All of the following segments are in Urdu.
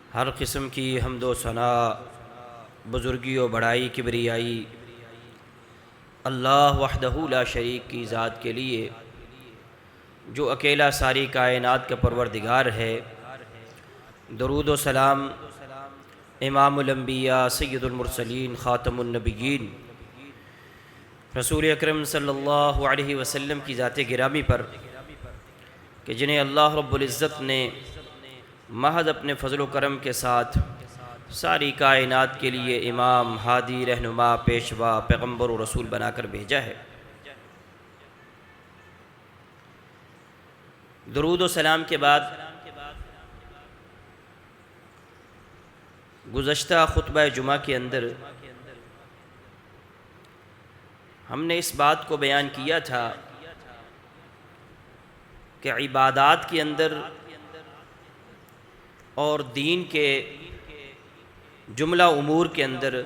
ہر قسم کی حمد و ثنا، بزرگی و بڑائی، کبریائی اللہ وحدہ لا شریک کی ذات کے لیے، جو اکیلا ساری کائنات کا پروردگار ہے۔ درود و سلام امام الانبیاء سید المرسلین خاتم النبیین رسول اکرم صلی اللہ علیہ وسلم کی ذات گرامی پر، کہ جنہیں اللہ رب العزت نے محض اپنے فضل و کرم کے ساتھ ساری کائنات کے لیے امام، ہادی، رہنما، پیشوا، پیغمبر و رسول بنا کر بھیجا ہے۔ درود و سلام کے بعد گزشتہ خطبہ جمعہ کے اندر ہم نے اس بات کو بیان کیا تھا کہ عبادات کے اندر اور دین کے جملہ امور کے اندر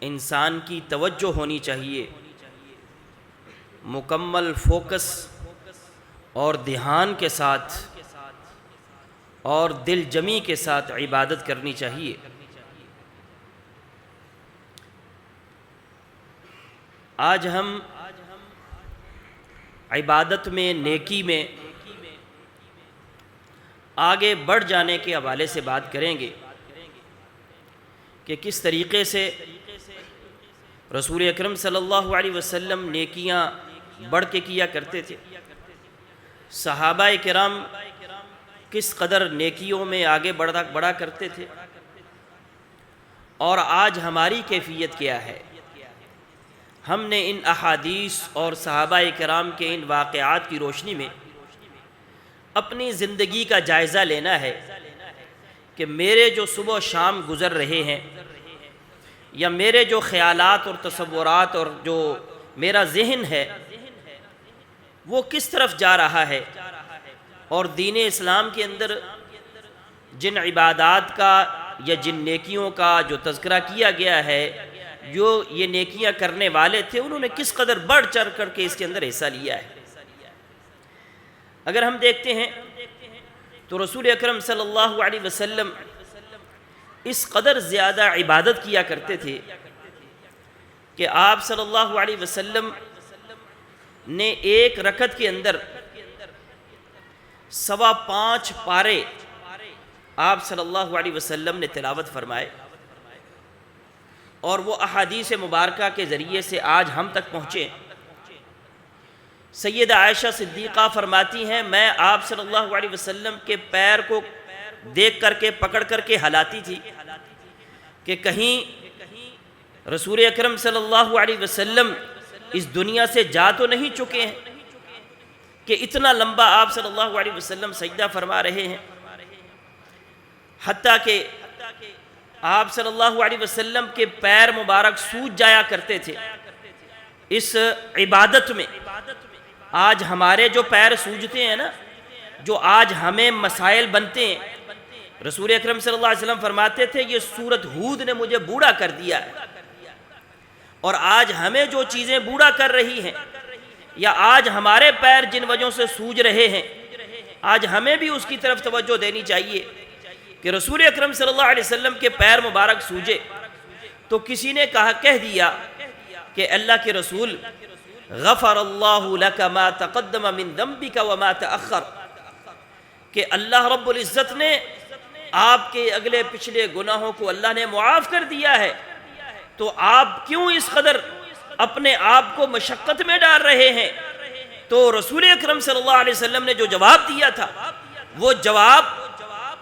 انسان کی توجہ ہونی چاہیے، مکمل فوکس اور دھیان کے ساتھ اور دل جمی کے ساتھ عبادت کرنی چاہیے۔ آج ہم عبادت میں، نیکی میں آگے بڑھ جانے کے حوالے سے بات کریں گے کہ کس طریقے سے رسول اکرم صلی اللہ علیہ وسلم نیکیاں بڑھ کے کیا کرتے تھے، صحابہ کرام کس قدر نیکیوں میں آگے بڑھا کرتے تھے، اور آج ہماری کیفیت کیا ہے۔ ہم نے ان احادیث اور صحابہ کرام کے ان واقعات کی روشنی میں اپنی زندگی کا جائزہ لینا ہے کہ میرے جو صبح و شام گزر رہے ہیں، یا میرے جو خیالات اور تصورات اور جو میرا ذہن ہے وہ کس طرف جا رہا ہے، اور دین اسلام کے اندر جن عبادات کا یا جن نیکیوں کا جو تذکرہ کیا گیا ہے، جو یہ نیکیاں کرنے والے تھے انہوں نے کس قدر بڑھ چڑھ کر کے اس کے اندر حصہ لیا ہے۔ اگر ہم دیکھتے ہیں تو رسول اکرم صلی اللہ علیہ وسلم اس قدر زیادہ عبادت کیا کرتے تھے کہ آپ صلی اللہ علیہ وسلم نے ایک رکعت کے اندر 5.25 پارے آپ صلی اللہ علیہ وسلم نے تلاوت فرمائے، اور وہ احادیث مبارکہ کے ذریعے سے آج ہم تک پہنچے۔ سیدہ عائشہ صدیقہ فرماتی ہیں، میں آپ صلی اللہ علیہ وسلم کے پیر کو دیکھ کر کے، پکڑ کر کے ہلاتی تھی کہ کہیں رسول اکرم صلی اللہ علیہ وسلم اس دنیا سے جا تو نہیں چکے ہیں کہ اتنا لمبا آپ صلی اللہ علیہ وسلم سجدہ فرما رہے ہیں، حتیٰ کہ آپ صلی اللہ علیہ وسلم کے پیر مبارک سوج جایا کرتے تھے اس عبادت میں۔ آج ہمارے جو پیر سوجتے ہیں نا، جو آج ہمیں مسائل بنتے ہیں، رسول اکرم صلی اللہ علیہ وسلم فرماتے تھے یہ سورت ہود نے مجھے بوڑھا کر دیا ہے، اور آج ہمیں جو چیزیں بوڑھا کر رہی ہیں، یا آج ہمارے پیر جن وجہوں سے سوج رہے ہیں، آج ہمیں بھی اس کی طرف توجہ دینی چاہیے کہ رسول اکرم صلی اللہ علیہ وسلم کے پیر مبارک سوجے تو کسی نے کہہ دیا کہ اللہ کے رسول غفر اللہ لک ما تقدم من ذنبک وما تأخر، کہ اللہ رب العزت نے آپ کے اگلے پچھلے گناہوں کو اللہ نے معاف کر دیا ہے، تو آپ کیوں اس قدر اپنے آپ کو مشقت میں ڈال رہے ہیں؟ تو رسول اکرم صلی اللہ علیہ وسلم نے جو جواب دیا تھا وہ جواب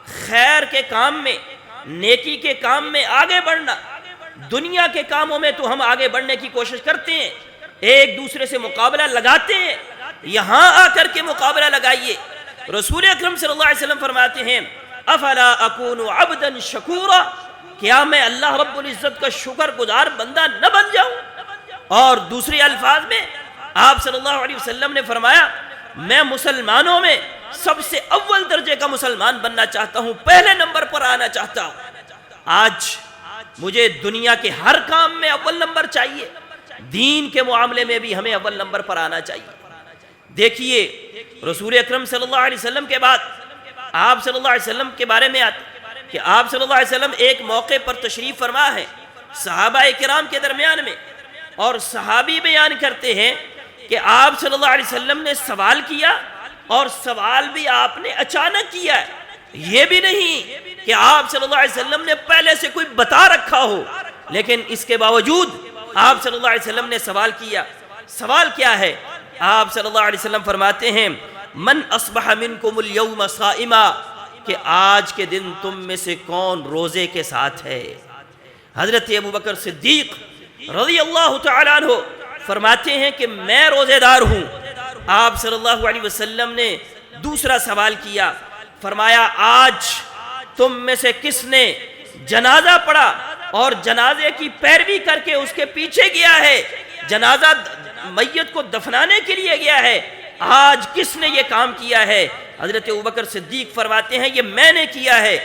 خیر کے کام میں، نیکی کے کام میں آگے بڑھنا۔ دنیا کے کاموں میں تو ہم آگے بڑھنے کی کوشش کرتے ہیں، ایک دوسرے سے مقابلہ لگاتے ہیں، یہاں آ کر کے مقابلہ لگائیے۔ رسول اکرم صلی اللہ علیہ وسلم فرماتے ہیں افلا اکون عبدا شکورا، کیا میں اللہ رب العزت کا شکر گزار بندہ نہ بن جاؤں؟ اور دوسرے الفاظ میں آپ صلی اللہ علیہ وسلم نے فرمایا میں مسلمانوں میں سب سے اول درجے کا مسلمان بننا چاہتا ہوں، پہلے نمبر پر آنا چاہتا ہوں۔ آج مجھے دنیا کے ہر کام میں اول نمبر چاہیے، دین کے معاملے میں بھی ہمیں اول نمبر پر آنا چاہیے۔ دیکھیے رسول اکرم صلی اللہ علیہ وسلم کے بعد آپ صلی اللہ علیہ وسلم کے بارے میں آتا کہ آپ صلی اللہ علیہ وسلم ایک موقع پر تشریف فرما ہے صحابہ کرام کے درمیان میں، اور صحابی بیان کرتے ہیں کہ آپ صلی اللہ علیہ وسلم نے سوال کیا، اور سوال بھی آپ نے اچانک کیا ہے، یہ بھی نہیں کہ آپ صلی اللہ علیہ وسلم نے پہلے سے کوئی بتا رکھا ہو، لیکن اس کے باوجود آپ صلی اللہ علیہ وسلم نے سوال کیا۔ سوال کیا ہے؟ آپ صلی اللہ علیہ وسلم فرماتے ہیں من اصبح منکم اليوم صائما، کہ آج کے دن تم میں سے کون روزے کے ساتھ ہے؟ حضرت ابوبکر صدیق رضی اللہ تعالیٰ عنہ فرماتے ہیں کہ میں روزے دار ہوں۔ آپ صلی اللہ علیہ وسلم نے دوسرا سوال کیا، فرمایا آج تم میں سے کس نے جنازہ پڑھا اور جنازے کی پیروی کر کے اس کے پیچھے گیا ہے، جنازہ میت کو دفنانے کے لیے گیا ہے، آج کس نے یہ کام کیا ہے؟ حضرت ابوبکر صدیق فرماتے ہیں یہ میں نے کیا ہے۔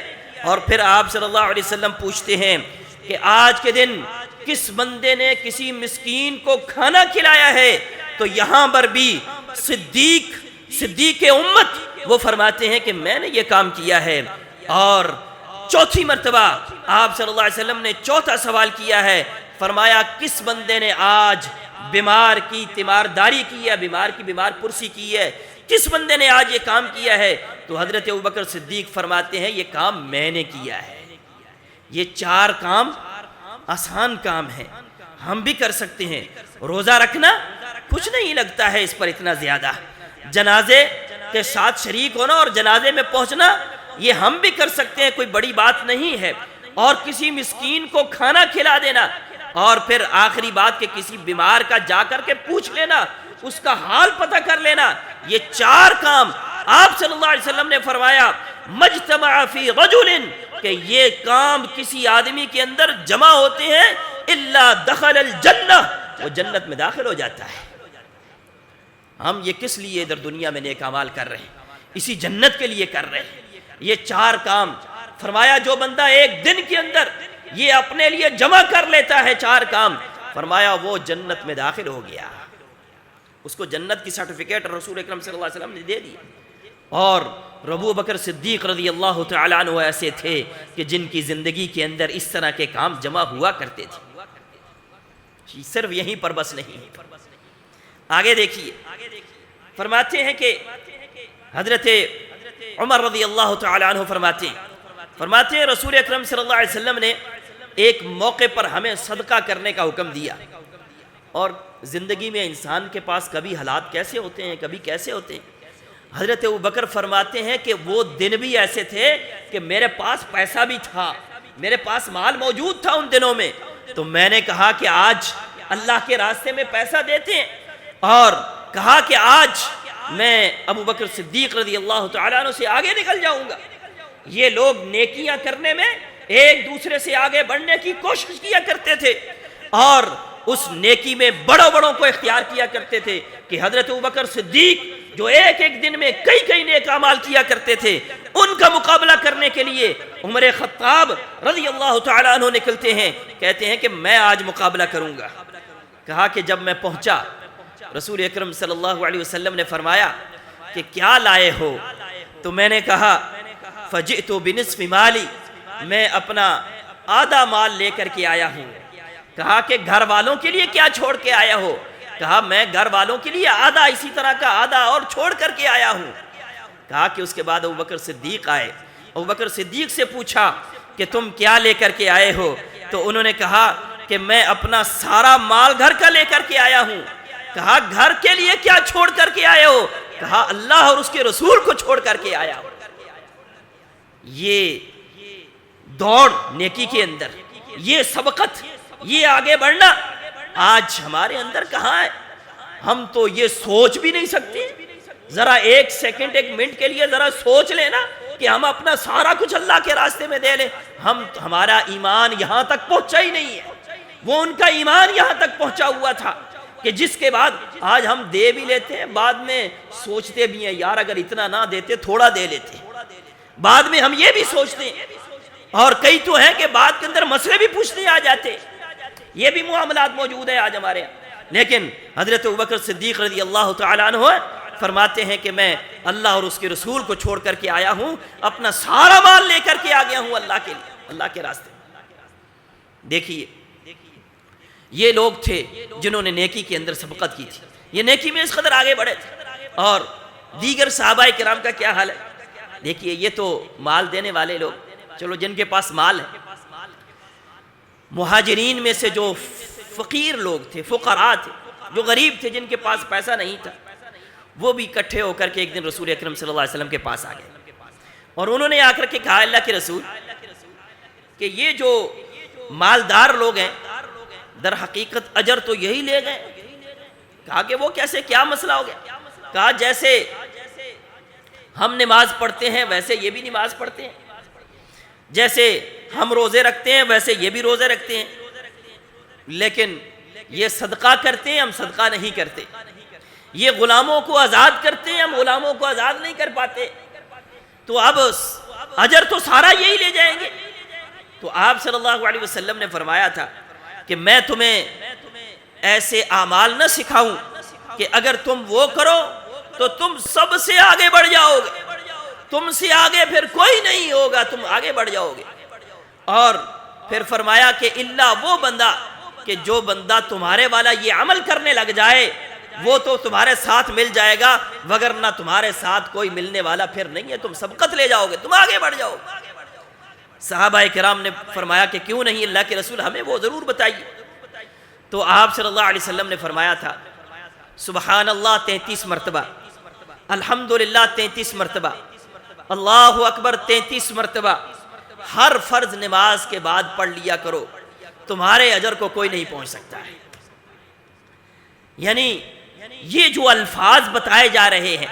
اور پھر آپ صلی اللہ علیہ وسلم پوچھتے ہیں کہ آج کے دن کس بندے نے کسی مسکین کو کھانا کھلایا ہے؟ تو یہاں پر بھی صدیق امت وہ فرماتے ہیں کہ میں نے یہ کام کیا ہے۔ اور چوتھی مرتبہ آپ صلی اللہ علیہ وسلم نے چوتھا سوال کیا ہے، فرمایا کس بندے نے آج بیمار کی تیمارداری کی ہے، بیمار کی بیمار پرسی کی ہے، کس بندے نے آج یہ کام کیا ہے؟ تو حضرت ابوبکر صدیق فرماتے ہیں یہ کام میں نے کیا ہے۔ یہ چار کام آسان کام ہے، ہم بھی کر سکتے ہیں۔ روزہ رکھنا کچھ نہیں لگتا ہے اس پر اتنا زیادہ، جنازے کے ساتھ شریک ہونا اور جنازے میں پہنچنا یہ ہم بھی کر سکتے ہیں، کوئی بڑی بات نہیں ہے۔ اور کسی مسکین کو کھانا کھلا دینا، اور پھر آخری بات کہ کسی بیمار کا جا کر کے پوچھ لینا، اس کا حال پتہ کر لینا، یہ چار کام آپ صلی اللہ علیہ وسلم نے فرمایا مجتمع فی رجل، کہ یہ کام کسی آدمی کے اندر جمع ہوتے ہیں الا دخل الجنہ، وہ جنت میں داخل ہو جاتا ہے۔ ہم یہ کس لیے ادھر دنیا میں نیک اعمال کر رہے ہیں؟ اسی جنت کے لیے کر رہے ہیں۔ یہ چار کام فرمایا جو بندہ ایک دن کے اندر یہ اپنے لیے جمع کر لیتا ہے چار کام، فرمایا وہ جنت میں داخل ہو گیا، اس کو جنت کی سرٹیفکیٹ رسول اکرم صلی اللہ علیہ وسلم نے دے دیا۔ اور ابو بکر صدیق رضی اللہ تعالیٰ عنہ ایسے تھے کہ جن کی زندگی کے اندر اس طرح کے کام جمع ہوا کرتے تھے، صرف یہیں پر بس نہیں۔ آگے دیکھیے، فرماتے ہیں کہ حضرت عمر رضی اللہ تعالیٰ عنہ فرماتے ہیں رسول اکرم صلی اللہ علیہ وسلم نے ایک موقع پر ہمیں صدقہ کرنے کا حکم دیا۔ اور زندگی میں انسان کے پاس کبھی حالات کیسے ہوتے ہیں، کبھی کیسے ہوتے ہیں۔ حضرت ابوبکر فرماتے ہیں کہ وہ دن بھی ایسے تھے کہ میرے پاس پیسہ بھی تھا، میرے پاس مال موجود تھا ان دنوں میں، تو میں نے کہا کہ آج اللہ کے راستے میں پیسہ دیتے ہیں، اور کہا کہ آج میں ابوبکر صدیق رضی اللہ تعالیٰ عنہ سے آگے نکل جاؤں گا۔ یہ لوگ نیکیاں کرنے میں ایک دوسرے سے آگے بڑھنے کی کوشش کیا کرتے تھے، اور اس نیکی میں بڑوں کو اختیار کیا کرتے تھے کہ حضرت ابوبکر صدیق جو ایک دن میں کئی نیک اعمال کیا کرتے تھے، ان کا مقابلہ کرنے کے لیے عمر خطاب رضی اللہ تعالیٰ عنہ نکلتے ہیں، کہتے ہیں کہ میں آج مقابلہ کروں گا۔ کہا کہ جب میں پہنچا رسول اکرم صلی اللہ علیہ وسلم نے فرمایا کہ کیا لائے ہو؟ تو میں نے کہا فجئت بنصف مالی، میں اپنا آدھا مال لے کر کے آیا ہوں۔ کہا کہ گھر والوں کے لیے کیا چھوڑ کے آیا ہو؟ کہا میں گھر والوں کے لیے آدھا، اسی طرح کا آدھا اور چھوڑ کر کے آیا ہوں۔ کہا کہ اس کے بعد ابوبکر صدیق آئے، ابوبکر صدیق سے پوچھا کہ تم کیا لے کر کے آئے ہو؟ تو انہوں نے کہا کہ میں اپنا سارا مال گھر کا لے کر کے آیا ہوں۔ کہا گھر کے لیے کیا چھوڑ کر کے آئے ہو؟ کہا اللہ اور اس کے رسول کو چھوڑ کر کے آیا ہوں۔ یہ دوڑ نیکی کے اندر، یہ سبقت، یہ آگے بڑھنا آج ہمارے اندر کہاں ہے؟ ہم تو یہ سوچ بھی نہیں سکتے۔ ذرا ایک سیکنڈ، ایک منٹ کے لیے ذرا سوچ لینا کہ ہم اپنا سارا کچھ اللہ کے راستے میں دے لیں۔ ہمارا ایمان یہاں تک پہنچا ہی نہیں ہے۔ وہ ان کا ایمان یہاں تک پہنچا ہوا تھا کہ جس کے بعد آج ہم دے بھی لیتے ہیں، بعد میں سوچتے بھی ہیں یار اگر اتنا نہ دیتے تھوڑا دے لیتے، بعد میں ہم یہ بھی سوچتے ہیں۔ اور کئی تو ہیں کہ بعد کے اندر مسئلے بھی پوچھنے آ جاتے، یہ بھی معاملات موجود ہیں آج ہمارے یہاں۔ لیکن حضرت ابوبکر صدیق رضی اللہ تعالیٰ عنہ فرماتے ہیں کہ میں اللہ اور اس کے رسول کو چھوڑ کر کے آیا ہوں، اپنا سارا مال لے کر کے آ گیا ہوں اللہ کے لیے، اللہ کے راستے میں۔ دیکھیے یہ لوگ تھے جنہوں نے نیکی کے اندر سبقت کی تھی، یہ نیکی میں اس قدر آگے بڑھے تھے۔ اور دیگر صحابہ کرام کا کیا حال ہے؟ دیکھیے یہ تو مال دینے والے لوگ، چلو جن کے پاس مال ہے، مہاجرین میں سے جو فقیر لوگ تھے، فقراء تھے، جو غریب تھے، جن کے پاس پیسہ نہیں تھا، وہ بھی اکٹھے ہو کر کے ایک دن رسول اکرم صلی اللہ علیہ وسلم کے پاس آ گئے، اور انہوں نے آ کر کے کہا اللہ کے رسول کہ یہ جو مالدار لوگ ہیں در حقیقت اجر تو یہی لے گئے۔ کہا کہ وہ کیسے، کیا مسئلہ ہو گیا؟ کہا جیسے ہم نماز پڑھتے ہیں ویسے یہ بھی نماز پڑھتے ہیں، جیسے ہم روزے رکھتے ہیں ویسے یہ بھی روزے رکھتے ہیں، لیکن یہ صدقہ کرتے ہیں، ہم صدقہ نہیں کرتے، یہ غلاموں کو آزاد کرتے ہیں، ہم غلاموں کو آزاد نہیں کر پاتے، تو اب اجر تو سارا یہی لے جائیں گے۔ تو آپ صلی اللہ علیہ وسلم نے فرمایا تھا کہ میں تمہیں ایسے اعمال نہ سکھاؤں کہ اگر تم وہ کرو تو تم سب سے آگے بڑھ جاؤ گے، تم سے آگے پھر کوئی نہیں ہوگا، تم آگے بڑھ جاؤ گے۔ اور پھر فرمایا کہ الا وہ بندہ، کہ جو بندہ تمہارے والا یہ عمل کرنے لگ جائے وہ تو تمہارے ساتھ مل جائے گا، وگرنہ تمہارے ساتھ کوئی ملنے والا پھر نہیں ہے، تم سبقت لے جاؤ گے، تم آگے بڑھ جاؤ گے۔ صحابہ کرام نے فرمایا کہ کیوں نہیں اللہ کے رسول، ہمیں وہ ضرور بتائیے۔ تو آپ صلی اللہ علیہ وسلم نے فرمایا تھا سبحان اللہ 33 مرتبہ، الحمدللہ 33 مرتبہ، اللہ اکبر 33 مرتبہ ہر فرض نماز کے بعد پڑھ لیا کرو، تمہارے اجر کو کوئی نہیں پہنچ سکتا ہے۔ یعنی یہ جو الفاظ بتائے جا رہے ہیں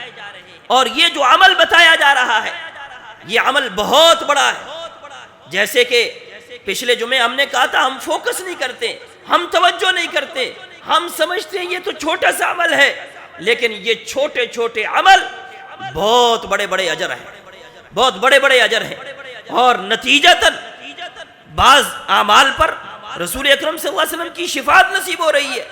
اور یہ جو عمل بتایا جا رہا ہے، یہ عمل بہت بڑا ہے۔ جیسے کہ پچھلے جمعے ہم نے کہا تھا، ہم فوکس نہیں کرتے، ہم توجہ نہیں کرتے، ہم سمجھتے ہیں یہ تو چھوٹا سا عمل ہے، لیکن یہ چھوٹے چھوٹے عمل بہت بڑے بڑے اجر ہیں، بہت بڑے بڑے اجر ہیں۔ اور نتیجتاً بعض اعمال پر رسول اکرم صلی اللہ علیہ وسلم کی شفاعت نصیب ہو رہی ہے،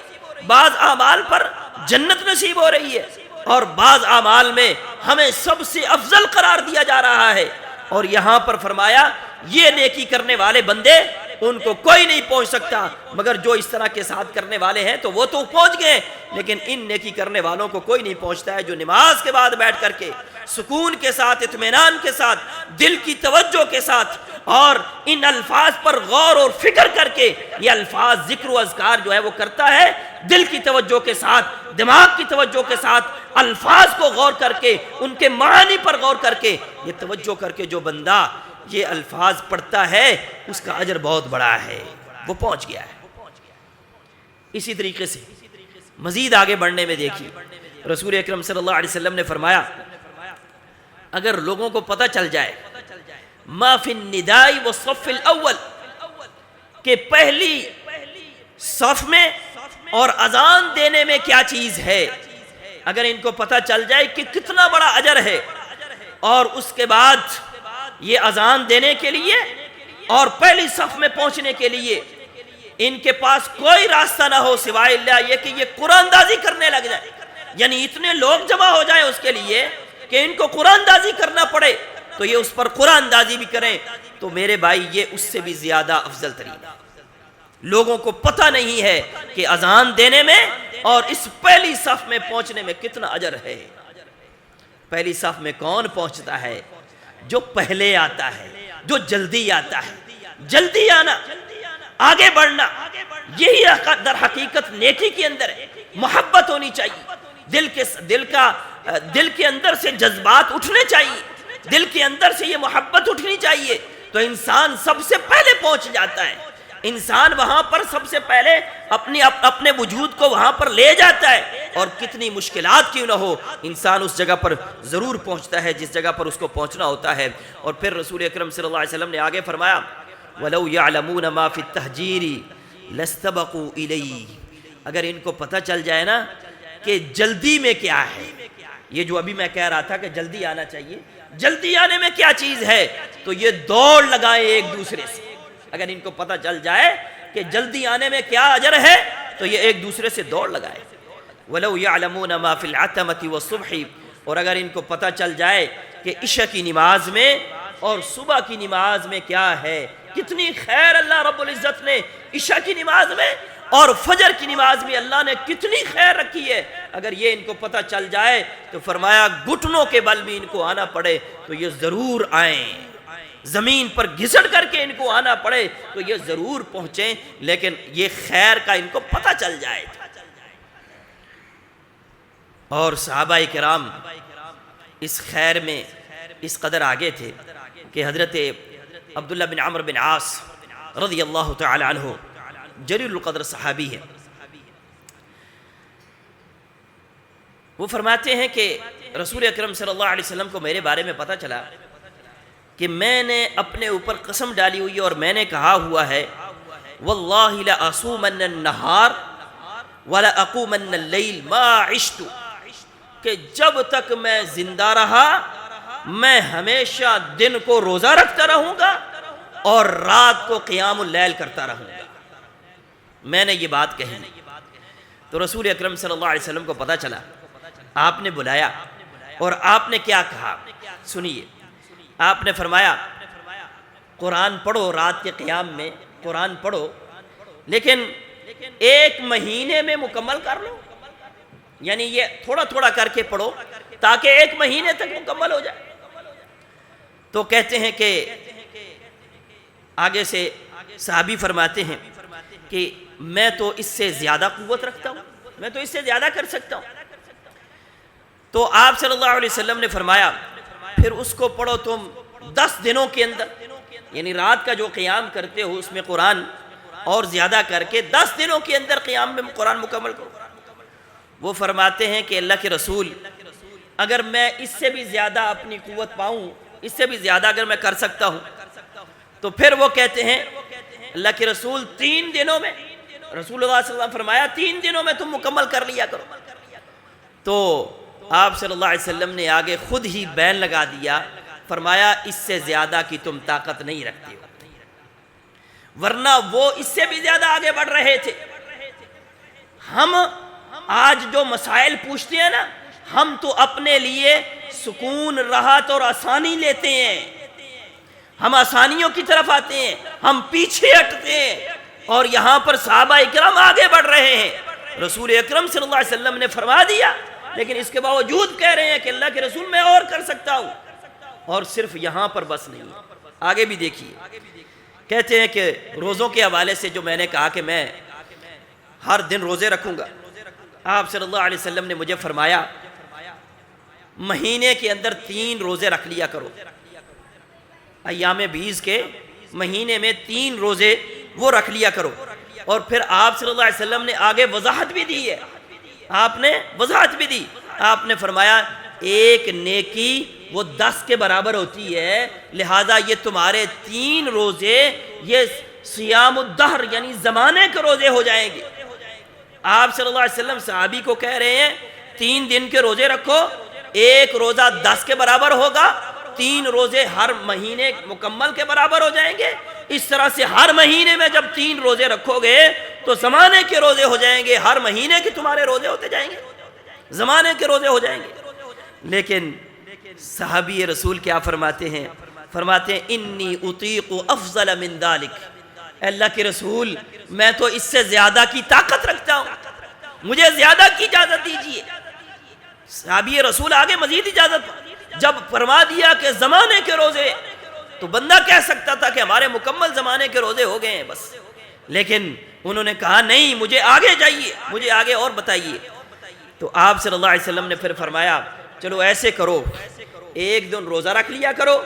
بعض اعمال پر جنت نصیب ہو رہی ہے، اور بعض اعمال میں ہمیں سب سے افضل قرار دیا جا رہا ہے۔ اور یہاں پر فرمایا یہ نیکی کرنے والے بندے، ان کو کوئی نہیں پہنچ سکتا، مگر جو اس طرح کے ساتھ کرنے والے ہیں تو وہ تو پہنچ گئے، لیکن ان نیکی کرنے والوں کو کوئی نہیں پہنچتا ہے جو نماز کے بعد بیٹھ کر کے سکون کے ساتھ، اطمینان کے ساتھ، دل کی توجہ کے ساتھ اور ان الفاظ پر غور اور فکر کر کے یہ الفاظ ذکر و اذکار جو ہے وہ کرتا ہے، دل کی توجہ کے ساتھ، دماغ کی توجہ کے ساتھ، الفاظ کو غور کر کے، ان کے معنی پر غور کر کے، یہ توجہ کر کے جو بندہ یہ الفاظ پڑھتا ہے اس کا اجر بہت بڑا ہے، وہ پہنچ گیا ہے۔ اسی طریقے سے مزید آگے بڑھنے میں دیکھیے رسول اکرم صلی اللہ علیہ وسلم نے فرمایا اگر لوگوں کو پتہ چل جائے ما فی النداء والصف الاول، کہ پہلی صف میں اور اذان دینے میں کیا چیز ہے، اگر ان کو پتہ چل جائے کہ کتنا بڑا اجر ہے، اور اس کے بعد یہ اذان دینے کے لیے اور پہلی صف میں پہنچنے کے لیے ان کے پاس کوئی راستہ نہ ہو سوائے اللہ یہ کہ یہ قرآن اندازی کرنے لگ جائے، یعنی اتنے لوگ جمع ہو جائیں اس کے لیے کہ ان کو قرآن اندازی کرنا پڑے، تو یہ اس پر قرآن اندازی بھی کریں، تو میرے بھائی یہ اس سے بھی زیادہ افضل ترین ہے۔ لوگوں کو پتہ نہیں ہے کہ اذان دینے میں اور اس پہلی صف میں پہنچنے میں کتنا اجر ہے۔ پہلی صف میں کون پہنچتا ہے؟ جو پہلے آتا ہے، جو جلدی آتا ہے۔ جلدی آنا، آگے بڑھنا، یہی در حقیقت نیکی کے اندر ہے۔ محبت ہونی چاہیے، دل کے اندر سے جذبات اٹھنے چاہیے، دل کے اندر سے یہ محبت اٹھنی چاہیے، تو انسان سب سے پہلے پہنچ جاتا ہے۔ انسان وہاں پر سب سے پہلے اپنے وجود کو وہاں پر لے جاتا ہے، اور کتنی مشکلات کیوں نہ ہو انسان اس جگہ پر ضرور پہنچتا ہے جس جگہ پر اس کو پہنچنا ہوتا ہے۔ اور پھر رسول اکرم صلی اللہ علیہ وسلم نے آگے فرمایا وَلَوْ يَعْلَمُونَ مَا فِي التَّحْجِيرِ لَاسْتَبَقُوا إِلَيْهِ، اگر ان کو پتہ چل جائے نا کہ جلدی میں کیا ہے، یہ جو ابھی میں کہہ رہا تھا کہ جلدی آنا چاہیے، جلدی آنے میں کیا چیز ہے، تو یہ دوڑ لگائیں ایک دوسرے سے۔ اگر ان کو پتہ چل جائے کہ جلدی آنے میں کیا اجر ہے تو یہ ایک دوسرے سے دوڑ لگائے۔ وَلَوْ يَعْلَمُونَ مَا فِي الْعَتَمَةِ وَالصُّبْحِ، اور اگر ان کو پتہ چل جائے کہ عشاء کی نماز میں اور صبح کی نماز میں کیا ہے، کتنی خیر اللہ رب العزت نے عشاء کی نماز میں اور فجر کی نماز میں اللہ نے کتنی خیر رکھی ہے، اگر یہ ان کو پتہ چل جائے تو فرمایا گھٹنوں کے بل بھی ان کو آنا پڑے تو یہ ضرور آئیں، زمین پر گھسٹ کر کے ان کو آنا پڑے تو یہ ضرور پہنچیں، لیکن یہ خیر کا ان کو پتہ چل جائے۔ اور صحابہ کرام اس خیر میں اس قدر آگے تھے کہ حضرت عبداللہ بن عمرو بن عاص رضی اللہ تعالی عنہ جلیل القدر صحابی ہے، وہ فرماتے ہیں کہ رسول اکرم صلی اللہ علیہ وسلم کو میرے بارے میں پتہ چلا کہ میں نے اپنے اوپر قسم ڈالی ہوئی اور میں نے کہا ہوا ہے واللہ لأصومن النہار ولأقومن اللیل ما عشت، کہ جب تک میں زندہ رہا میں ہمیشہ دن کو روزہ رکھتا رہوں گا اور رات کو قیام اللیل کرتا رہوں گا۔ میں نے یہ بات کہی تو رسول اکرم صلی اللہ علیہ وسلم کو پتہ چلا، آپ نے بلایا اور آپ نے کیا کہا سنیے۔ آپ نے فرمایا قرآن پڑھو، رات کے قیام میں قرآن پڑھو، لیکن 1 مہینے میں مکمل کر لو، یعنی یہ تھوڑا تھوڑا کر کے پڑھو تاکہ 1 مہینے تک مکمل ہو جائے۔ تو کہتے ہیں کہ آگے سے صحابی فرماتے ہیں کہ میں تو اس سے زیادہ قوت رکھتا ہوں، میں تو اس سے زیادہ کر سکتا ہوں۔ تو آپ صلی اللہ علیہ وسلم نے فرمایا پھر اس کو پڑھو تم 10 دنوں کے اندر، یعنی رات کا جو قیام کرتے ہو اس میں قرآن اور زیادہ کر کے 10 دنوں کے اندر قیام میں قرآن مکمل کرو۔ وہ فرماتے ہیں کہ اللہ کے رسول اگر میں اس سے بھی زیادہ اپنی قوت پاؤں، اس سے بھی زیادہ اگر میں کر سکتا ہوں، تو پھر وہ کہتے ہیں اللہ کے رسول 3 دنوں میں، رسول اللہ صلی اللہ علیہ وسلم فرمایا 3 دنوں میں تم مکمل کر لیا کرو۔ تو آپ صلی اللہ علیہ وسلم نے آگے خود ہی بین لگا دیا، فرمایا اس سے زیادہ کی تم طاقت نہیں رکھتے ہو، ورنہ وہ اس سے بھی زیادہ آگے بڑھ رہے تھے۔ ہم آج جو مسائل پوچھتے ہیں نا، ہم تو اپنے لیے سکون، راحت اور آسانی لیتے ہیں، ہم آسانیوں کی طرف آتے ہیں، ہم پیچھے ہٹتے ہیں، اور یہاں پر صحابہ اکرام آگے بڑھ رہے ہیں۔ رسول اکرم صلی اللہ علیہ وسلم نے فرما دیا، لیکن اس کے باوجود کہہ رہے ہیں کہ اللہ کے رسول میں اور کر سکتا ہوں، اور صرف یہاں پر بس نہیں، آگے بھی دیکھیے۔ کہتے ہیں کہ روزوں کے حوالے سے جو میں نے کہا کہ میں ہر دن روزے رکھوں گا، آپ صلی اللہ علیہ وسلم نے مجھے فرمایا مہینے کے اندر 3 روزے رکھ لیا کرو، ایام بیز کے مہینے میں 3 روزے وہ رکھ لیا کرو۔ اور پھر آپ صلی اللہ علیہ وسلم نے آگے وضاحت بھی دی ہے، آپ نے وضاحت بھی دی، آپ نے فرمایا 1 نیکی وہ 10 کے برابر ہوتی ہے، لہذا یہ تمہارے 3 روزے یہ صیام الدہر یعنی زمانے کے روزے ہو جائیں گے۔ آپ صلی اللہ علیہ وسلم صحابی کو کہہ رہے ہیں 3 دن کے روزے رکھو، 1 روزہ 10 کے برابر ہوگا، 3 روزے ہر مہینے مکمل کے برابر ہو جائیں گے۔ اس طرح سے ہر مہینے میں جب 3 روزے رکھو گے تو زمانے کے روزے ہو جائیں گے، ہر مہینے کے تمہارے روزے ہوتے جائیں گے، زمانے کے روزے ہو جائیں گے۔ لیکن صحابی رسول کیا فرماتے ہیں؟ فرماتے ہیں انی اطیق افضل من ذالک، اللہ کے رسول میں تو اس سے زیادہ کی طاقت رکھتا ہوں، مجھے زیادہ کی اجازت دیجیے۔ صحابی رسول آگے مزید اجازت، جب فرما دیا کہ زمانے کے روزے، تو بندہ کہہ سکتا تھا کہ ہمارے مکمل زمانے کے روزے ہو گئے ہیں بس، لیکن انہوں نے کہا نہیں، مجھے آگے جائیے، مجھے آگے اور بتائیے۔ تو آپ صلی اللہ علیہ وسلم نے پھر فرمایا چلو ایسے کرو، 1 دن روزہ رکھ لیا کرو،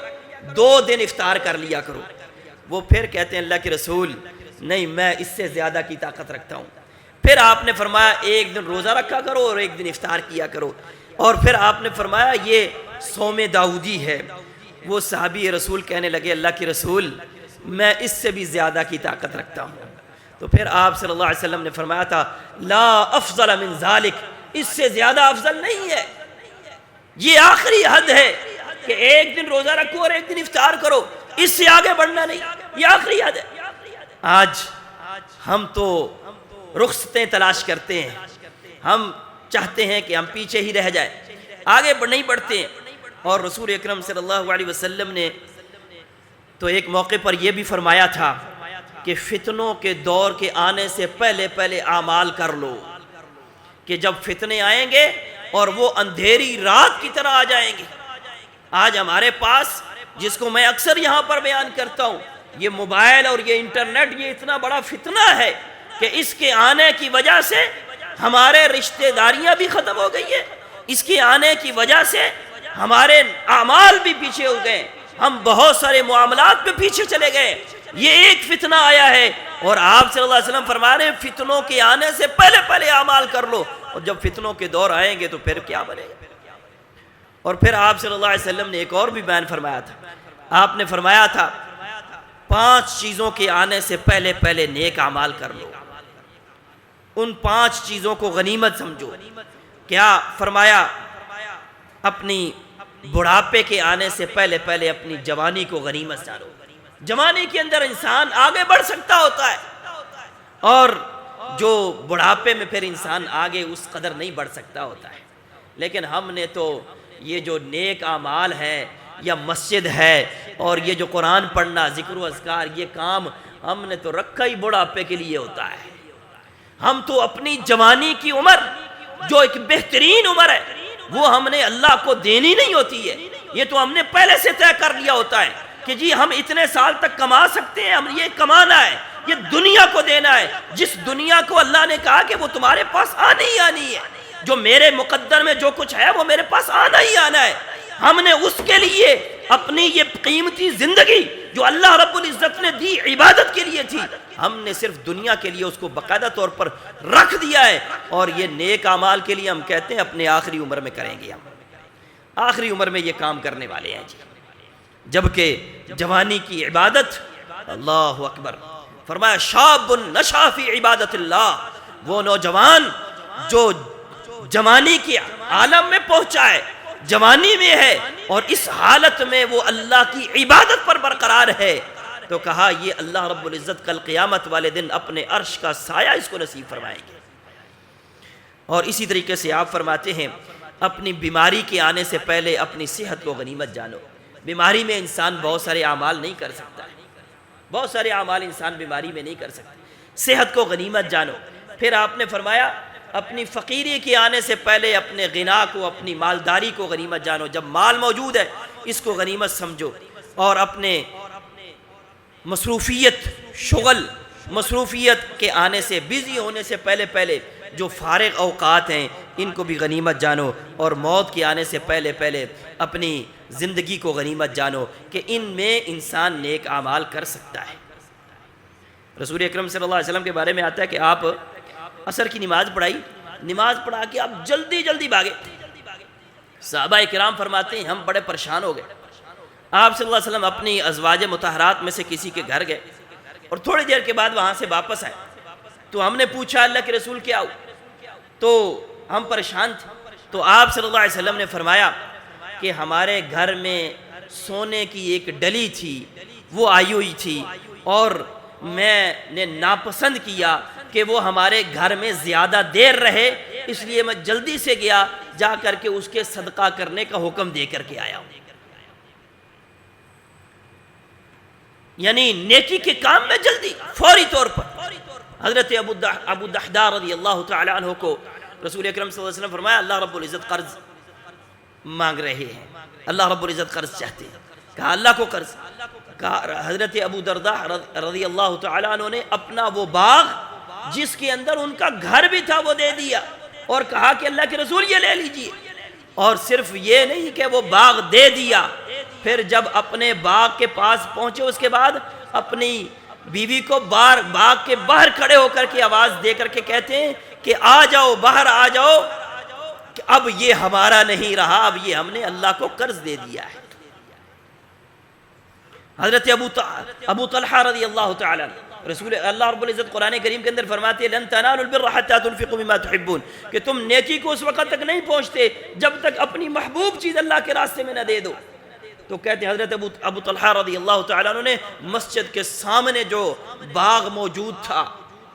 2 دن افطار کر لیا کرو۔ وہ پھر کہتے ہیں اللہ کے رسول نہیں، میں اس سے زیادہ کی طاقت رکھتا ہوں۔ پھر آپ نے فرمایا 1 دن روزہ رکھا کرو اور 1 دن افطار کیا کرو۔ اور پھر آپ نے فرمایا یہ صوم داؤدی ہے۔ وہ صحابی رسول کہنے لگے اللہ کے رسول میں اس سے بھی زیادہ کی طاقت رکھتا ہوں۔ تو پھر آپ صلی اللہ علیہ وسلم نے فرمایا تھا لا افضل من ذالک، اس سے زیادہ افضل نہیں ہے، یہ آخری حد ہے کہ 1 دن روزہ رکھو اور 1 دن افطار کرو، اس سے آگے بڑھنا نہیں، یہ آخری حد ہے۔ آج ہم تو رخصتیں تلاش کرتے ہیں، ہم چاہتے ہیں کہ ہم پیچھے ہی رہ جائیں، آگے نہیں بڑھتے ہیں۔ اور رسول اکرم صلی اللہ علیہ وسلم نے تو ایک موقع پر یہ بھی فرمایا تھا کہ فتنوں کے دور کے آنے سے پہلے پہلے اعمال کر لو، کہ جب فتنے آئیں گے اور وہ اندھیری رات کی طرح آ جائیں گے۔ آج ہمارے پاس، جس کو میں اکثر یہاں پر بیان کرتا ہوں، یہ موبائل اور یہ انٹرنیٹ یہ اتنا بڑا فتنہ ہے کہ اس کے آنے کی وجہ سے ہمارے رشتہ داریاں بھی ختم ہو گئی ہیں، اس کے آنے کی وجہ سے ہمارے اعمال بھی پیچھے ہو گئے، ہم بہت سارے معاملات میں پیچھے چلے گئے۔ یہ ایک فتنہ آیا ہے اور آپ صلی اللہ علیہ وسلم فرما رہے ہیں فتنوں کے آنے سے پہلے پہلے اعمال کر لو، اور جب فتنوں کے دور آئیں گے تو پھر کیا بنے گا۔ اور پھر آپ صلی اللہ علیہ وسلم نے ایک اور بھی بیان فرمایا تھا، آپ نے فرمایا تھا 5 چیزوں کے آنے سے پہلے پہلے نیک اعمال کر لو، ان 5 چیزوں کو غنیمت سمجھو۔ کیا فرمایا؟ اپنی بڑھاپے کے آنے سے پہلے پہلے اپنی جوانی کو غنیمت جانو۔ جوانی کے اندر انسان آگے بڑھ سکتا ہوتا ہے، اور جو بڑھاپے میں پھر انسان آگے اس قدر نہیں بڑھ سکتا ہوتا ہے۔ لیکن ہم نے تو یہ جو نیک اعمال ہے یا مسجد ہے اور یہ جو قرآن پڑھنا، ذکر و اذکار، یہ کام ہم نے تو رکھا ہی بڑھاپے کے لیے ہوتا ہے۔ ہم تو اپنی جوانی کی عمر جو ایک بہترین عمر ہے وہ ہم نے اللہ کو دینی نہیں ہوتی ہے، یہ تو ہم نے پہلے سے طے کر لیا ہوتا ہے کہ جی ہم اتنے سال تک کما سکتے ہیں، ہم یہ کمانا ہے، یہ دنیا کو دینا ہے، جس دنیا کو اللہ نے کہا کہ وہ تمہارے پاس آنی ہی آنی ہے، جو میرے مقدر میں جو کچھ ہے وہ میرے پاس آنا ہی آنا ہے۔ ہم نے اس کے لیے اپنی یہ قیمتی زندگی جو اللہ رب العزت نے دی عبادت کے لیے تھی، ہم نے صرف دنیا کے لیے اس کو باقاعدہ طور پر رکھ دیا ہے، اور یہ نیک اعمال کے لیے ہم کہتے ہیں اپنے آخری عمر میں کریں گے، ہم آخری عمر میں یہ کام کرنے والے ہیں جی۔ جبکہ جوانی کی عبادت، اللہ اکبر، فرمایا شاب نشا فی عبادت اللہ، وہ نوجوان جو جوانی کے عالم میں پہنچا ہے، جوانی میں ہے اور اس حالت میں وہ اللہ کی عبادت پر برقرار ہے، تو کہا یہ اللہ رب العزت کل قیامت والے دن اپنے عرش کا سایہ اس کو نصیب فرمائیں گے۔ اور اسی طریقے سے آپ فرماتے ہیں اپنی بیماری کے آنے سے پہلے اپنی صحت کو غنیمت جانو۔ بیماری میں انسان بہت سارے اعمال نہیں کر سکتا، بہت سارے اعمال انسان بیماری میں نہیں کر سکتا، صحت کو غنیمت جانو۔ پھر آپ نے فرمایا اپنی فقیری کے آنے سے پہلے اپنے غنا کو، اپنی مالداری کو غنیمت جانو، جب مال موجود ہے اس کو غنیمت سمجھو، اور اپنے مصروفیت کے آنے سے، بزی ہونے سے پہلے پہلے جو فارغ اوقات ہیں ان کو بھی غنیمت جانو، اور موت کے آنے سے پہلے پہلے اپنی زندگی کو غنیمت جانو کہ ان میں انسان نیک اعمال کر سکتا ہے۔ رسول اکرم صلی اللہ علیہ وسلم کے بارے میں آتا ہے کہ آپ عصر کی نماز پڑھائی، نماز پڑھا کے آپ جلدی جلدی بھاگے۔ صحابہ کرام فرماتے ہیں ہم بڑے پریشان ہو گئے۔ آپ صلی اللہ علیہ وسلم اپنی ازواج مطہرات میں سے کسی کے گھر گئے اور تھوڑی دیر کے بعد وہاں سے واپس آئے، تو ہم نے پوچھا اللہ کے رسول کیا ہو؟ تو ہم پریشان تھے، تو آپ صلی اللہ علیہ وسلم نے فرمایا کہ ہمارے گھر میں سونے کی ایک ڈلی تھی، وہ آئی ہوئی تھی، اور میں نے ناپسند کیا کہ وہ ہمارے گھر میں زیادہ دیر رہے، اس لیے میں جلدی سے گیا، جا کر کے اس کے صدقہ کرنے کا حکم دے کر کے آیا ہوں۔ یعنی نیکی کے کام میں جلدی، فوری طور پر۔ حضرت ابو دحدہ رضی اللہ تعالی عنہ کو رسول اکرم صلی اللہ علیہ وسلم فرمایا اللہ رب العزت قرض مانگ رہے ہیں، اللہ رب العزت قرض چاہتے ہیں۔ کہا اللہ کو قرض؟ کہا حضرت ابو دردہ رضی اللہ تعالی عنہ نے اپنا وہ باغ جس کے اندر ان کا گھر بھی تھا وہ دے دیا، اور کہا کہ اللہ کے رسول یہ لے لیجئے۔ اور صرف یہ نہیں کہ وہ باغ دے دیا، پھر جب اپنے باغ کے پاس پہنچے اس کے بعد اپنی بیوی کو باغ کے باہر کھڑے ہو کر کے آواز دے کر کے کہتے ہیں کہ آ جاؤ، باہر آ جاؤ، کہ اب یہ ہمارا نہیں رہا، اب یہ ہم نے اللہ کو قرض دے دیا ہے۔ حضرت ابو طلحہ رضی اللہ تعالی عنہ، رسول اللہ رب العزت قرآن کریم کے اندر فرماتے ہیں لن تنالوا البر حتى تنفقوا مما تحبون، کہ تم نیکی کو اس وقت تک نہیں پہنچتے جب تک اپنی محبوب چیز اللہ کے راستے میں نہ دے دو۔ تو کہتے ہیں حضرت ابو طلحہ رضی اللہ تعالیٰ عنہ نے مسجد کے سامنے جو باغ موجود تھا،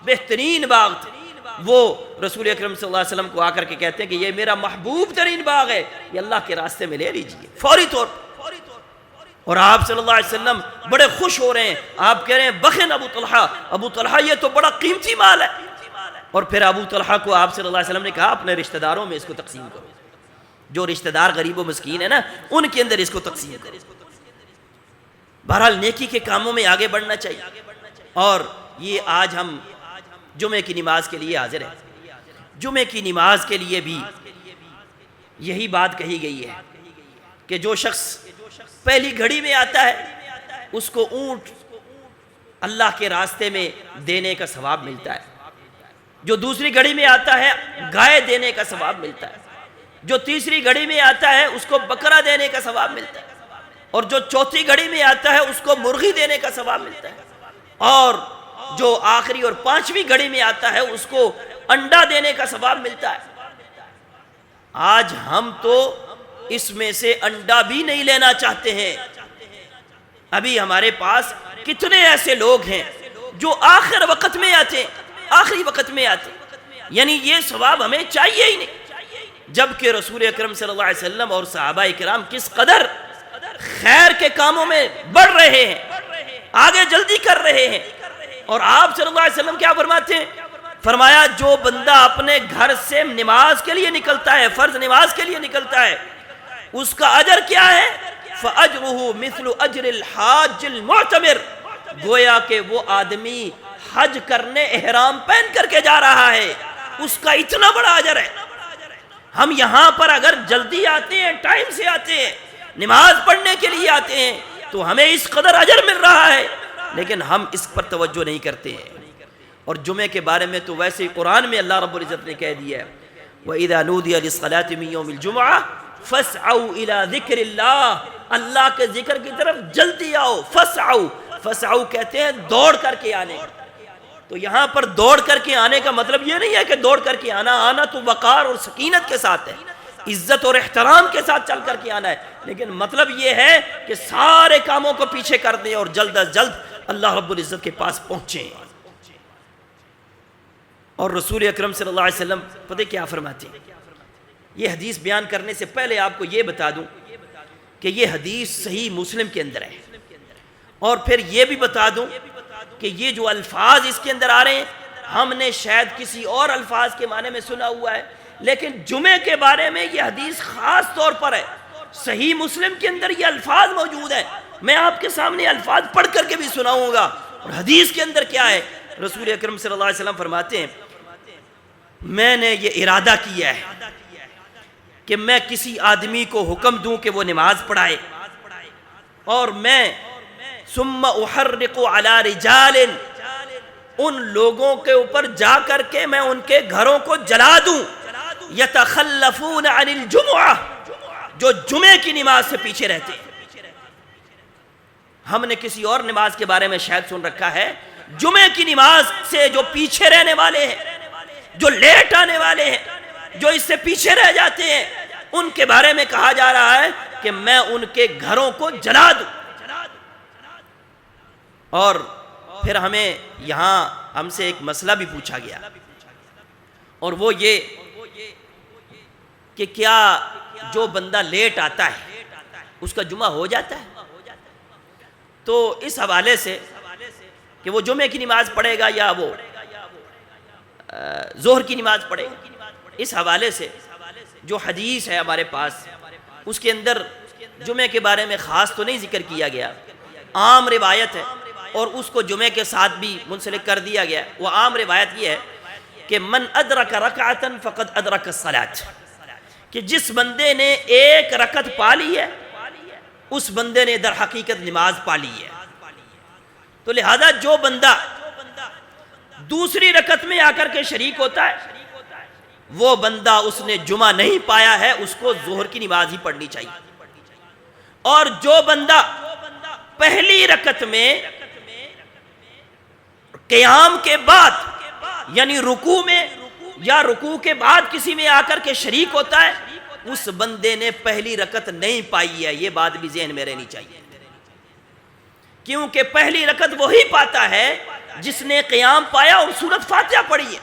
بہترین باغ تھا، وہ رسول اکرم صلی اللہ علیہ وسلم کو آ کر کے کہتے ہیں کہ یہ میرا محبوب ترین باغ ہے، یہ اللہ کے راستے میں لے لیجئے فوری طور پر۔ اور آپ صلی اللہ علیہ وسلم بڑے خوش ہو رہے ہیں، آپ کہہ رہے ہیں بخن ابو طلحہ یہ تو بڑا قیمتی مال ہے۔ اور پھر ابو طلحہ کو آپ صلی اللہ علیہ وسلم نے کہا اپنے رشتہ داروں میں اس کو تقسیم کرو، جو رشتہ دار غریب و مسکین ہے نا ان کے اندر اس کو تقسیم کرو۔ بہرحال نیکی کے کاموں میں آگے بڑھنا چاہیے۔ اور یہ آج ہم جمعے کی نماز کے لیے حاضر ہیں، جمعے کی نماز کے لیے بھی یہی بات کہی گئی ہے کہ جو شخص پہلی گھڑی میں آتا ہے اس کو اونٹ اللہ کے راستے میں دینے کا ثواب ملتا ہے، جو دوسری گھڑی میں آتا ہے گائے دینے کا ثواب ملتا ہے، جو تیسری گھڑی میں آتا ہے اس کو بکرا دینے کا ثواب ملتا ہے، اور جو چوتھی گھڑی میں آتا ہے اس کو مرغی دینے کا ثواب ملتا ہے، اور جو آخری اور پانچویں گھڑی میں آتا ہے اس کو انڈا دینے کا ثواب ملتا ہے۔ آج ہم تو اس میں سے انڈا بھی نہیں لینا چاہتے ہیں۔ ابھی ہمارے پاس کتنے ایسے لوگ ہیں جو آخر وقت میں آتے ہیں، آخری وقت میں آتے ہیں، یعنی یہ ثواب ہمیں چاہیے ہی نہیں، جبکہ رسول اکرم صلی اللہ علیہ وسلم اور صحابہ کرام کس قدر خیر کے کاموں میں بڑھ رہے ہیں، آگے جلدی کر رہے ہیں۔ اور آپ صلی اللہ علیہ وسلم کیا فرماتے ہیں؟ فرمایا جو بندہ اپنے گھر سے نماز کے لیے نکلتا ہے، فرض نماز کے لیے نکلتا ہے، اس کا اجر کیا ہے؟ فَأَجْرُهُ مِثْلُ أَجْرِ الْحَاجِّ الْمُعْتَمِرِ، گویا کہ وہ آدمی حج کرنے احرام پہن کر کے جا رہا ہے، اس کا اتنا بڑا اجر ہے۔ ہم یہاں پر اگر جلدی آتے ہیں، ٹائم سے آتے ہیں، نماز پڑھنے کے لیے آتے ہیں تو ہمیں اس قدر اجر مل رہا ہے، لیکن ہم اس پر توجہ نہیں کرتے ہیں۔ اور جمعے کے بارے میں تو ویسے ہی قرآن میں اللہ رب العزت نے کہہ دیا ہے وَإِذَا نُودِيَ لِلصَّلَاةِ مِن يَوْمِ الْجُمْعَةِ فَاسْعَوْا إِلَى ذِكْرِ اللَّهِ، اللہ کے ذکر کی طرف جلدی آؤ۔ فَاسْعَوْا کہتے ہیں دوڑ کر کے آنے، تو یہاں پر دوڑ کر کے آنے کا مطلب یہ نہیں ہے کہ دوڑ کر کے آنا تو وقار اور سکینت کے ساتھ ہے، عزت اور احترام کے ساتھ چل کر کے آنا ہے، لیکن مطلب یہ ہے کہ سارے کاموں کو پیچھے کر دیں اور جلد از جلد اللہ رب العزت کے پاس پہنچیں۔ اور رسول اکرم صلی اللہ علیہ وسلم پتہ کیا فرماتے ہیں؟ یہ حدیث بیان کرنے سے پہلے آپ کو یہ بتا دوں کہ یہ حدیث صحیح مسلم کے اندر ہے، اور پھر یہ بھی بتا دوں کہ یہ جو الفاظ اس کے اندر آ رہے ہیں ہم نے شاید کسی اور الفاظ کے معنی میں سنا ہوا ہے، لیکن جمعے کے بارے میں یہ حدیث خاص طور پر ہے، صحیح مسلم کے اندر یہ الفاظ موجود ہیں۔ میں آپ کے سامنے الفاظ پڑھ کر کے بھی سناؤں گا، اور حدیث کے اندر کیا ہے؟ رسول اکرم صلی اللہ علیہ وسلم فرماتے ہیں میں نے یہ ارادہ کیا ہے کہ میں کسی آدمی کو حکم دوں کہ وہ نماز پڑھائے، اور میں ثم احرق علی رجال، ان لوگوں کے اوپر جا کر کے میں ان کے گھروں کو جلا دوں، یتخلفون عن الجمعہ، جو جمعے کی نماز سے پیچھے رہتے ہیں۔ ہم نے کسی اور نماز کے بارے میں شاید سن رکھا ہے، جمعے کی نماز سے جو پیچھے رہنے والے ہیں، جو لیٹ آنے والے ہیں، جو اس سے پیچھے رہ جاتے ہیں، ان کے بارے میں کہا جا رہا ہے کہ میں ان کے گھروں کو جلا دوں۔ اور پھر ہمیں یہاں ہم سے ایک مسئلہ بھی پوچھا گیا، اور وہ یہ کہ کیا جو بندہ لیٹ آتا ہے اس کا جمعہ ہو جاتا ہے؟ تو اس حوالے سے کہ وہ جمعے کی نماز پڑھے گا یا وہ ظہر کی نماز پڑھے گا، اس حوالے سے جو حدیث ہے ہمارے پاس اس کے اندر جمعے کے بارے میں خاص تو نہیں ذکر کیا گیا، عام روایت ہے اور اس کو جمعے کے ساتھ بھی منسلک کر دیا گیا۔ وہ عام روایت یہ ہے کہ من ادرک رکعتا فقد ادرک الصلاۃ، کہ جس بندے نے ایک رکعت پا لی ہے اس بندے نے در حقیقت نماز پا لی ہے۔ تو لہذا جو بندہ دوسری رکعت میں آ کر کے شریک ہوتا ہے وہ بندہ اس نے جمعہ نہیں پایا ہے، اس کو ظہر کی نماز ہی پڑھنی چاہیے۔ اور جو بندہ پہلی رکعت میں قیام کے بعد یعنی رکوع میں یا رکوع کے بعد کسی میں آ کر کے شریک ہوتا ہے اس بندے نے پہلی رکعت نہیں پائی ہے، یہ بات بھی ذہن میں رہنی چاہیے، کیونکہ پہلی رکعت وہی پاتا ہے جس نے قیام پایا اور سورۃ فاتحہ پڑھی ہے۔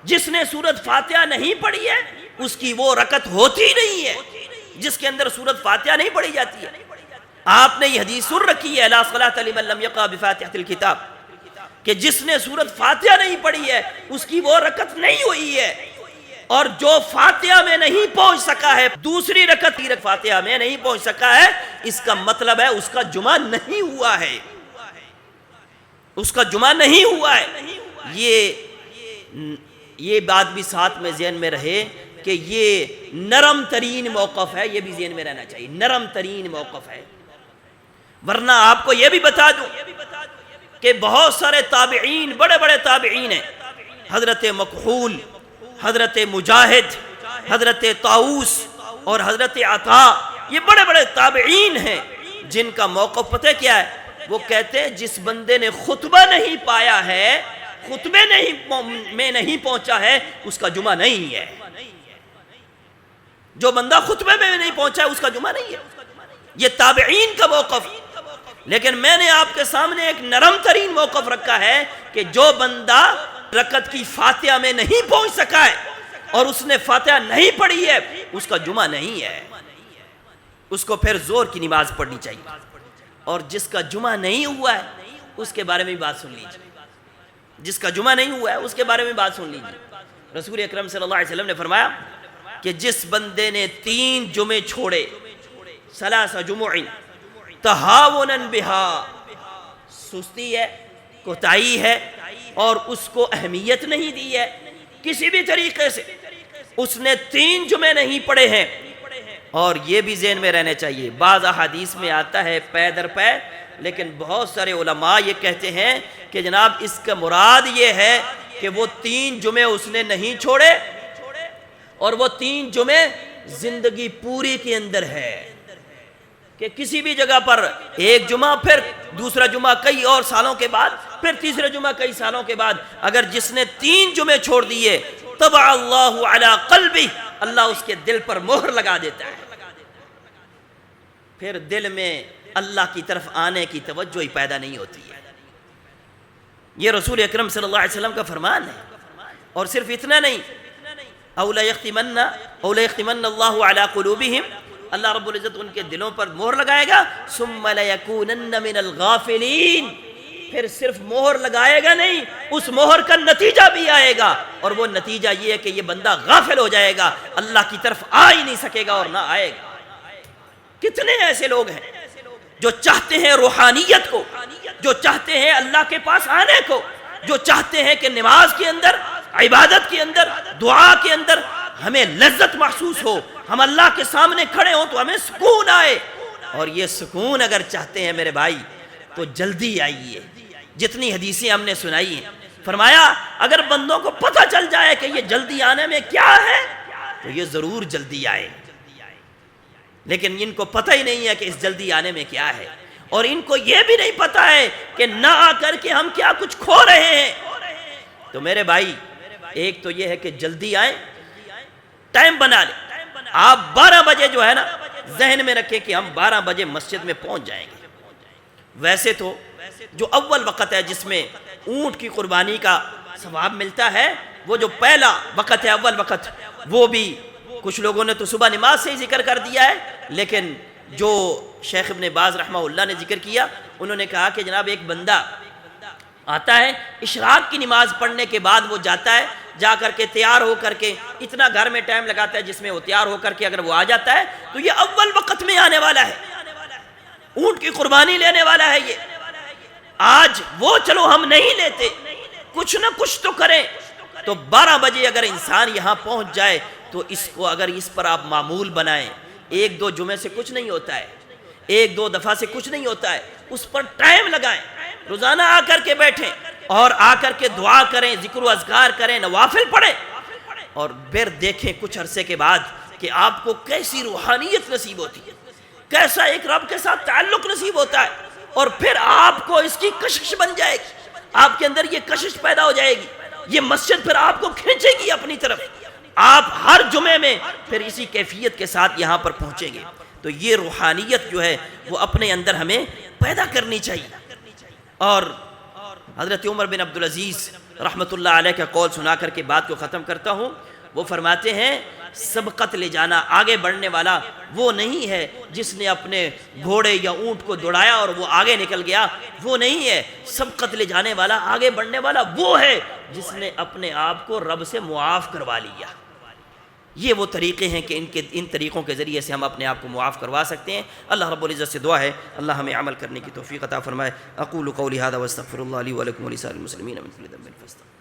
جس نے سورۃ فاتحہ نہیں پڑھی ہے اس کی وہ رکعت ہوتی نہیں ہے جس کے اندر سورۃ فاتحہ نہیں پڑھی جاتی ہے۔ آپ نے یہ حدیث سن رکھی ہے لا صلاۃ لمن لم یقرأ بفاتحۃ الکتاب، کہ جس نے سورۃ فاتحہ نہیں پڑھی ہے اس کی وہ رکعت نہیں ہوئی ہے، اور جو فاتحہ میں نہیں پہنچ سکا ہے، دوسری رکعت فاتحہ میں نہیں پہنچ سکا ہے، اس کا مطلب ہے اس کا جمعہ نہیں ہوا ہے، اس کا جمعہ نہیں ہوا ہے۔ یہ بات بھی ساتھ میں ذہن میں رہے کہ یہ نرم ترین موقف ہے، یہ بھی ذہن میں رہنا چاہیے، نرم ترین موقف ہے۔ ورنہ آپ کو یہ بھی بتا دوں کہ بہت سارے تابعین، بڑے بڑے تابعین ہیں، حضرت مکحول، حضرت مجاہد، حضرت طاؤس اور حضرت عطا، یہ بڑے بڑے تابعین ہیں جن کا موقف پتہ کیا ہے؟ وہ کہتے ہیں جس بندے نے خطبہ نہیں پایا ہے، خطبے میں نہیں پہنچا ہے، اس کا جمعہ نہیں ہے۔ جو بندہ خطبے میں نہیں پہنچا ہے اس کا جمعہ نہیں ہے، یہ تابعین کا موقف۔ لیکن میں نے آپ کے سامنے ایک نرم ترین موقف رکھا ہے کہ جو بندہ رکعت کی فاتحہ میں نہیں پہنچ سکا ہے اور اس نے فاتحہ نہیں پڑھی ہے، اس کا جمعہ نہیں ہے، اس کو پھر زور کی نماز پڑھنی چاہیے۔ اور جس کا جمعہ نہیں ہوا ہے اس کے بارے میں بھی بات سن لیجیے، جس کا جمعہ نہیں ہوا ہے اس کے بارے میں بات سن لیجیے۔ رسول اکرم صلی اللہ علیہ وسلم نے فرمایا کہ جس بندے نے 3 جمعے چھوڑے، ثلاث جمع تہاونا بہا، سستی ہے، کوتاہی ہے، اور اس کو اہمیت نہیں دی ہے کسی بھی طریقے سے، اس نے 3 جمعے نہیں پڑھے ہیں۔ اور یہ بھی ذہن میں رہنے چاہیے، بعض احادیث میں آتا ہے پے در پے، لیکن بہت سارے علماء یہ کہتے ہیں کہ جناب اس کا مراد یہ ہے کہ وہ 3 جمعے اس نے نہیں چھوڑے، اور وہ 3 جمعے زندگی پوری کے اندر ہے، کہ کسی بھی جگہ پر ایک جمعہ، پھر دوسرا جمعہ کئی اور سالوں کے بعد، پھر تیسرا جمعہ کئی سالوں کے بعد، اگر جس نے 3 جمعے چھوڑ دیے طبع اللہ علی قلبہ، اللہ اس کے دل پر مہر لگا دیتا ہے، پھر دل میں اللہ کی طرف آنے کی توجہ ہی پیدا نہیں ہوتی ہے۔ یہ رسول اکرم صلی اللہ علیہ وسلم کا فرمان ہے۔ اور صرف اتنا نہیں، اولا یختمن اللہ علی قلوبہم، اللہ رب العزت ان کے دلوں پر مہر لگائے گا، ثم لیکونن من الغافلین، پھر صرف مہر لگائے گا نہیں، اس مہر کا نتیجہ بھی آئے گا، اور وہ نتیجہ یہ ہے کہ یہ بندہ غافل ہو جائے گا، اللہ کی طرف آ ہی نہیں سکے گا اور نہ آئے گا۔ کتنے ایسے لوگ ہیں جو چاہتے ہیں روحانیت کو، جو چاہتے ہیں اللہ کے پاس آنے کو، جو چاہتے ہیں کہ نماز کے اندر، عبادت کے اندر، دعا کے اندر ہمیں لذت محسوس ہو، ہم اللہ کے سامنے کھڑے ہوں تو ہمیں سکون آئے، اور یہ سکون اگر چاہتے ہیں میرے بھائی تو جلدی آئیے۔ جتنی حدیثیں ہم نے سنائی ہیں، فرمایا اگر بندوں کو پتہ چل جائے کہ یہ جلدی آنے میں کیا ہے تو یہ ضرور جلدی آئے، لیکن ان کو پتہ ہی نہیں ہے کہ اس جلدی آنے میں کیا ہے، اور ان کو یہ بھی نہیں پتہ ہے کہ نہ آ کر کے ہم کیا کچھ کھو رہے ہیں۔ تو میرے بھائی ایک تو یہ ہے کہ جلدی آئیں، ٹائم بنا لیں۔ آپ 12 بجے جو ہے نا ذہن میں رکھیں کہ ہم 12 بجے مسجد میں پہنچ جائیں گے۔ ویسے تو جو اول وقت ہے جس میں اونٹ کی قربانی کا ثواب ملتا ہے، وہ جو پہلا وقت ہے، اول وقت، وہ بھی کچھ لوگوں نے تو صبح نماز سے ہی ذکر کر دیا ہے، لیکن جو شیخ ابن باز رحمہ اللہ نے ذکر کیا، انہوں نے کہا کہ جناب ایک بندہ آتا ہے اشراق کی نماز پڑھنے کے بعد، وہ جاتا ہے، جا کر کے تیار ہو کر کے اتنا گھر میں ٹائم لگاتا ہے جس میں وہ تیار ہو کر کے اگر وہ آ جاتا ہے تو یہ اول وقت میں آنے والا ہے، اونٹ کی قربانی لینے والا ہے۔ یہ آج وہ چلو ہم نہیں لیتے، کچھ نہ کچھ تو کریں۔ تو 12 بجے اگر انسان یہاں پہنچ جائے تو اس کو اگر اس پر آپ معمول بنائیں، 1-2 جمعے سے کچھ نہیں ہوتا ہے، 1-2 دفعہ سے کچھ نہیں ہوتا ہے، اس پر ٹائم لگائیں، روزانہ آ کر کے بیٹھیں اور آ کر کے دعا کریں، ذکر و اذکار کریں، نوافل پڑھیں، اور پھر دیکھیں کچھ عرصے کے بعد کہ آپ کو کیسی روحانیت نصیب ہوتی ہے، کیسا ایک رب کے ساتھ تعلق نصیب ہوتا ہے، اور پھر آپ کو اس کی کشش بن جائے گی، آپ کے اندر یہ کشش پیدا ہو جائے گی، یہ مسجد پھر آپ کو کھینچے گی اپنی طرف، آپ ہر جمعے میں پھر اسی کیفیت کے ساتھ یہاں پر پہنچیں گے۔ تو یہ روحانیت جو ہے وہ اپنے اندر ہمیں پیدا کرنی چاہیے۔ اور حضرت عمر بن عبدالعزیز رحمۃ اللہ علیہ کا قول سنا کر کے بات کو ختم کرتا ہوں. وہ فرماتے ہیں سبقت لے جانا، آگے بڑھنے والا وہ نہیں ہے جس نے اپنے گھوڑے یا اونٹ کو دوڑایا اور وہ آگے نکل گیا، وہ نہیں ہے. سبقت لے جانے والا، آگے بڑھنے والا وہ ہے جس نے اپنے آپ کو رب سے معاف کروا لیا. یہ وہ طریقے ہیں کہ ان طریقوں کے ذریعے سے ہم اپنے آپ کو معاف کروا سکتے ہیں. اللہ رب العزت سے دعا ہے اللہ ہمیں عمل کرنے کی توفیق عطا فرمائے. اقول قولی ھذا واستغفر اللہ لی ولکم ولسائر المسلمین من کل ذنب فاستغفروہ.